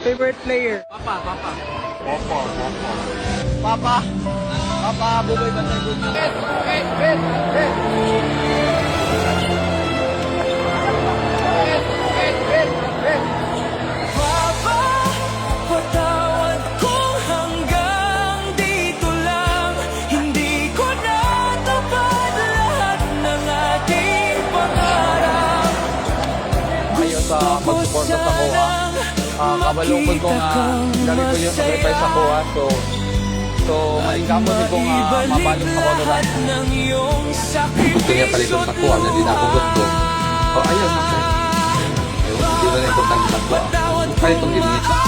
Favorite player? Papa, Buboy Bantay Junior. Papa, patawad kung hanggang dito lang. Hindi ko natupad lahat ng ating pangarap. Ayun sa pag-suporta sa kuha. Kabalungkod ko nga, galing ko yung sacrifice sa kuha. So malingkamot ko nga mabalong sa konoran. Gusto niya palitan sa kuha na din ako gusto. O ayun na siya. Hindi na importante sa kuha. Kahit itong ginit.